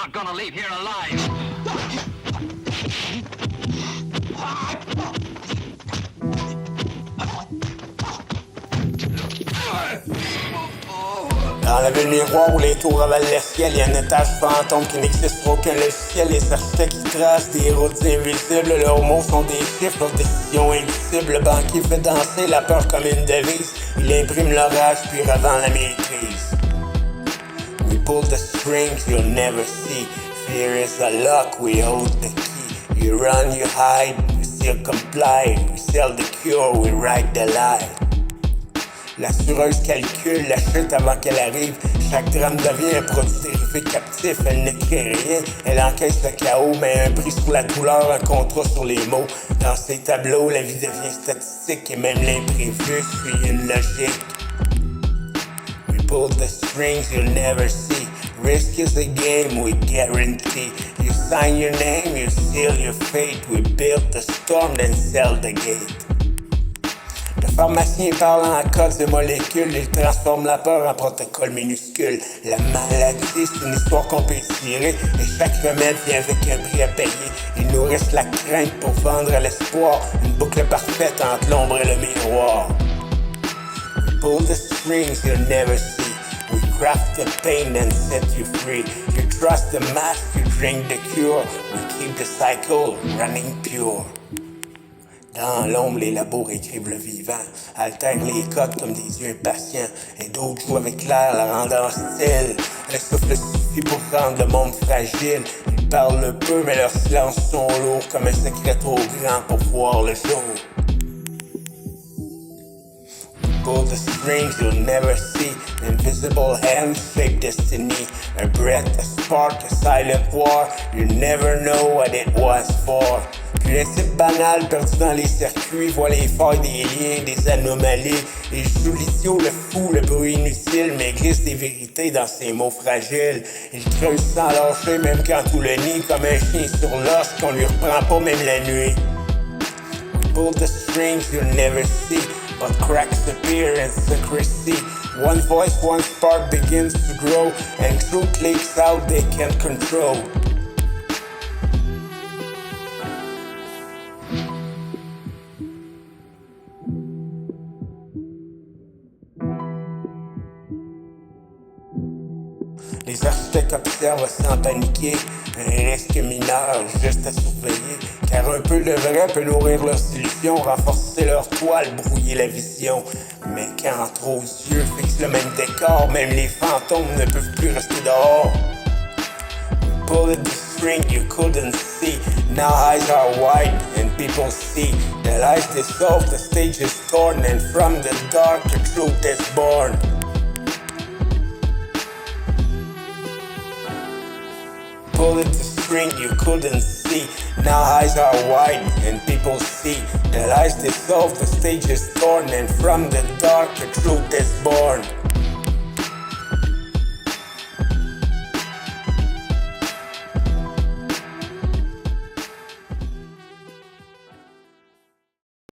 not gonna leave here alive. Dans la ville miroir où les tours avalent le ciel, y'a un étage fantôme qui n'existe pour aucun logiciel. Les architectes qui tracent des routes invisibles, leurs mots sont des chiffres, leurs décisions invisibles. Le banquier fait danser la peur comme une devise. Il imprime l'orage puis revend la maîtrise. We pull the strings you'll never see. Fear is the lock, we hold the key. You run, you hide, we still comply. We sell the cure, we write the lie. L'assureuse calcule la chute avant qu'elle arrive. Chaque drame devient un produit dérivé captif. Elle n'écrit rien, elle encaisse le chaos, mais un prix sur la douleur, un contrat sur les mots. Dans ces tableaux, la vie devient statistique et même l'imprévu suit une logique. We pull the strings you'll never see. Risk is a game we guarantee. You sign your name, you seal your fate. We build the storm, then sell the gate. Le pharmacien parle en codes de molécules, il transforme la peur en protocole minuscule. La maladie, c'est une histoire qu'on peut tirer, et chaque remède vient avec un prix à payer. Il nous reste la crainte pour vendre l'espoir, une boucle parfaite entre l'ombre et le miroir. We pull the strings you'll never see. We craft the pain and set you free. You trust the mask, you drink the cure. We keep the cycle running pure. Dans l'ombre, les labos écrivent le vivant, altèrent les codes comme des yeux impatients, et d'autres jouent avec l'air, la rendant hostile. Le souffle suffit pour rendre le monde fragile. Ils parlent peu, mais leurs silences sont lourds, comme un secret trop grand pour voir le jour. Pull the strings you'll never see. Invisible hands shape destiny. A breath, a spark, a silent war. You never know what it was for. Principe banal perdu dans les circuits. Voit les failles des liens, des anomalies. Il joue l'idiot, le fou, le bruit inutile, mais glisse des vérités dans ses mots fragiles. Il creuse sans lâcher, même quand tout le nid, comme un chien sur l'os qu'on lui reprend pas même la nuit. Pull the strings you'll never see, but cracks appear in secrecy. One voice, one spark begins to grow, and truth leaks out they can't control. Les architectes observent sans paniquer, un risque mineur juste à surveiller, car un peu de vrai peut nourrir leurs illusions, renforcer leur toile, brouiller la vision. Mais quand trop yeux fixent le même décor, même les fantômes ne peuvent plus rester dehors. We pulled the string you couldn't see, now eyes are wide and people see. The lies dissolve, the stage is torn, and from the dark the truth is born. Pulled the string you couldn't see. Now eyes are wide and people see. The lies dissolve, the stage is torn, and from the dark the truth is born.